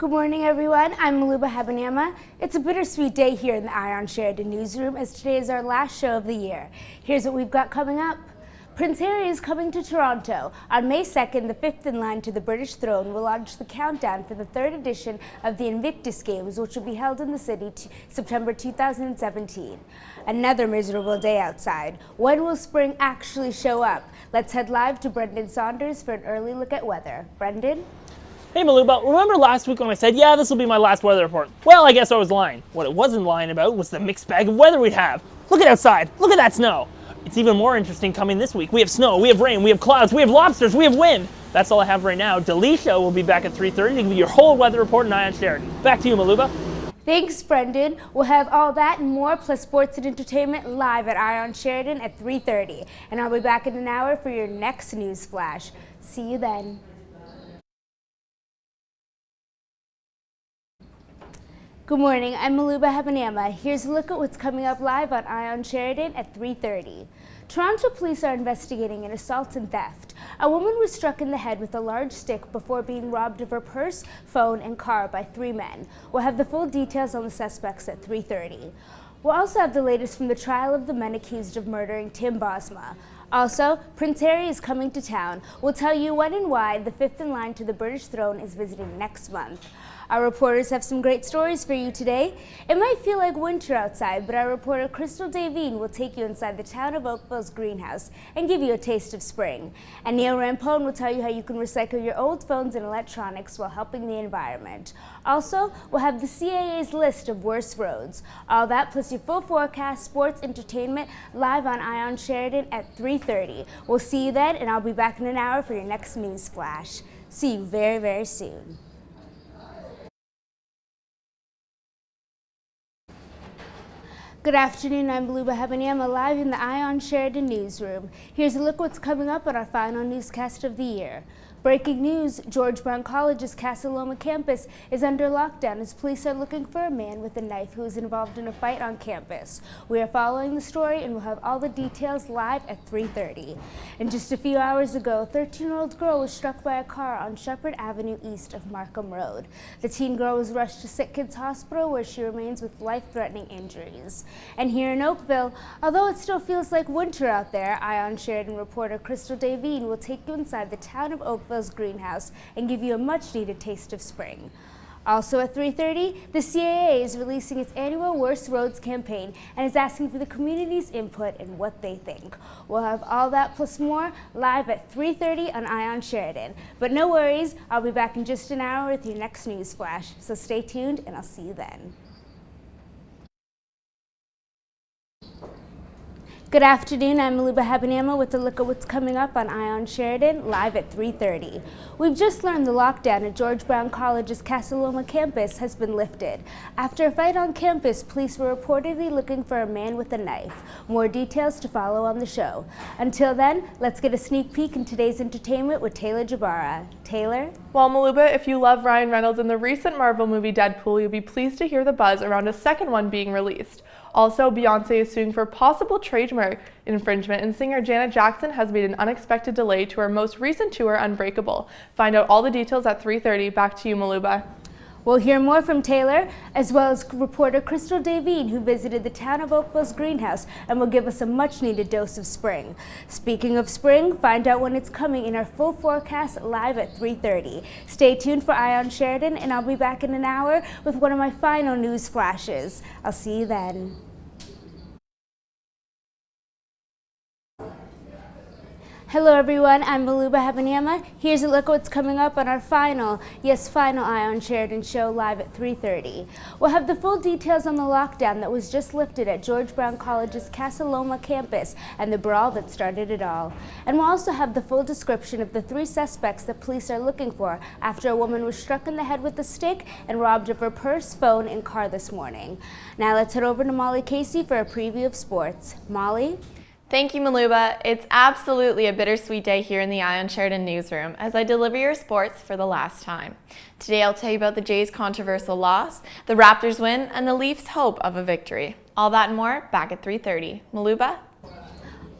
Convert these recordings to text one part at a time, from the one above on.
Good morning, everyone. I'm Maluba Habanyama. It's a bittersweet day here in the Ion Sheridan newsroom as today is our last show of the year. Here's what we've got coming up. Prince Harry is coming to Toronto. On May 2nd, the fifth in line to the British throne will launch the countdown for the third edition of the Invictus Games, which will be held in the city September 2017. Another miserable day outside. When will spring actually show up? Let's head live to Brendan Saunders for an early look at weather. Brendan? Hey Maluba, remember last week when I said, yeah, this will be my last weather report? Well, I guess I was lying. What it wasn't lying about was the mixed bag of weather we'd have. Look at outside. Look at that snow. It's even more interesting coming this week. We have snow, we have rain, we have clouds, we have lobsters, we have wind. That's all I have right now. Delisha will be back at 3:30 to give you your whole weather report in Ion Sheridan. Back to you, Maluba. Thanks, Brendan. We'll have all that and more, plus sports and entertainment live at Ion Sheridan at 3:30. And I'll be back in an hour for your next news flash. See you then. Good morning, I'm Maluba Habanyama. Here's a look at what's coming up live on Ion Sheridan at 3:30. Toronto police are investigating an assault and theft. A woman was struck in the head with a large stick before being robbed of her purse, phone, and car by three men. We'll have the full details on the suspects at 3:30. We'll also have the latest from the trial of the men accused of murdering Tim Bosma. Also, Prince Harry is coming to town. We'll tell you when and why the fifth in line to the British throne is visiting next month. Our reporters have some great stories for you today. It might feel like winter outside, but our reporter Crystal Davine will take you inside the town of Oakville's greenhouse and give you a taste of spring. And Neil Rampone will tell you how you can recycle your old phones and electronics while helping the environment. Also, we'll have the CAA's list of worst roads. All that plus your full forecast, sports, entertainment live on Ion Sheridan at 3:30. We'll see you then, and I'll be back in an hour for your next news flash. See you very, very soon. Good afternoon, I'm Maluba Habanyama live in the Ion Sheridan newsroom. Here's a look at what's coming up on our final newscast of the year. Breaking news, George Brown College's Casa Loma campus is under lockdown as police are looking for a man with a knife who was involved in a fight on campus. We are following the story and we'll have all the details live at 3:30. And just a few hours ago, a 13-year-old girl was struck by a car on Shepherd Avenue east of Markham Road. The teen girl was rushed to Sick Kids Hospital where she remains with life-threatening injuries. And here in Oakville, although it still feels like winter out there, Ion Sheridan reporter Crystal Davine will take you inside the town of Oakville's greenhouse and give you a much-needed taste of spring. Also at 3:30, the CAA is releasing its annual Worst Roads campaign and is asking for the community's input and what they think. We'll have all that plus more live at 3:30 on Ion Sheridan. But no worries, I'll be back in just an hour with your next news flash. So stay tuned and I'll see you then. Good afternoon, I'm Maluba Habanyama with a look at what's coming up on Ion Sheridan live at 3:30. We've just learned the lockdown at George Brown College's Casa Loma campus has been lifted. After a fight on campus, police were reportedly looking for a man with a knife. More details to follow on the show. Until then, let's get a sneak peek in today's entertainment with Taylor Jabara. Taylor? Well, Maluba, if you love Ryan Reynolds in the recent Marvel movie Deadpool, you'll be pleased to hear the buzz around a second one being released. Also, Beyoncé is suing for possible trademark infringement, and singer Janet Jackson has made an unexpected delay to her most recent tour, Unbreakable. Find out all the details at 3:30. Back to you, Maluba. We'll hear more from Taylor, as well as reporter Crystal Davine, who visited the town of Oakville's greenhouse and will give us a much-needed dose of spring. Speaking of spring, find out when it's coming in our full forecast live at 3:30. Stay tuned for Ion Sheridan, and I'll be back in an hour with one of my final news flashes. I'll see you then. Hello everyone, I'm Maluba Habanyama. Here's a look at what's coming up on our final Ion Sheridan show live at 3:30. We'll have the full details on the lockdown that was just lifted at George Brown College's Casa Loma campus and the brawl that started it all. And we'll also have the full description of the three suspects that police are looking for after a woman was struck in the head with a stick and robbed of her purse, phone, and car this morning. Now let's head over to Molly Casey for a preview of sports. Molly? Thank you, Maluba. It's absolutely a bittersweet day here in the Ion Sheridan newsroom as I deliver your sports for the last time. Today I'll tell you about the Jays' controversial loss, the Raptors' win, and the Leafs' hope of a victory. All that and more back at 3:30. Maluba?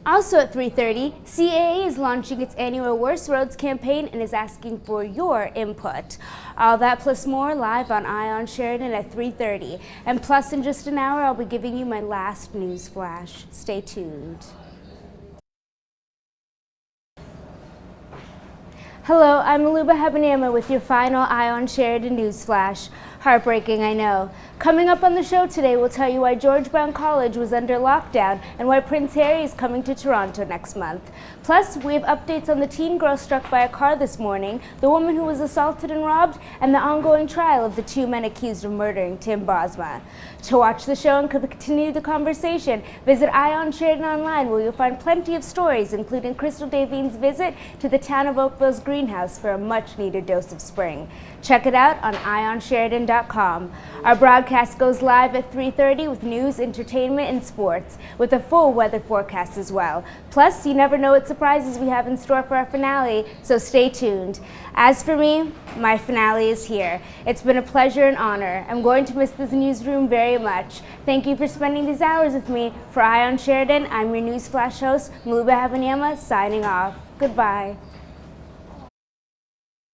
Also at 3:30, CAA is launching its annual Worst Roads campaign and is asking for your input. All that plus more live on Eye on Sheridan at 3:30. And plus in just an hour, I'll be giving you my last news flash. Stay tuned. Hello, I'm Aluba Habanema with your final Eye on Sheridan news flash. Heartbreaking, I know. Coming up on the show today, we'll tell you why George Brown College was under lockdown and why Prince Harry is coming to Toronto next month. Plus, we have updates on the teen girl struck by a car this morning, the woman who was assaulted and robbed, and the ongoing trial of the two men accused of murdering Tim Bosma. To watch the show and continue the conversation, visit Eye on Sheridan online, where you'll find plenty of stories, including Crystal Davine's visit to the town of Oakville's greenhouse for a much-needed dose of spring. Check it out on eyeonsheridan.com. Our broadcast goes live at 3:30 with news, entertainment, and sports, with a full weather forecast as well. Plus, you never know what surprises we have in store for our finale, so stay tuned. As for me, my finale is here. It's been a pleasure and honor. I'm going to miss this newsroom very much. Thank you for spending these hours with me. For Eye on Sheridan, I'm your News Flash host, Maluba Habanema, signing off. Goodbye.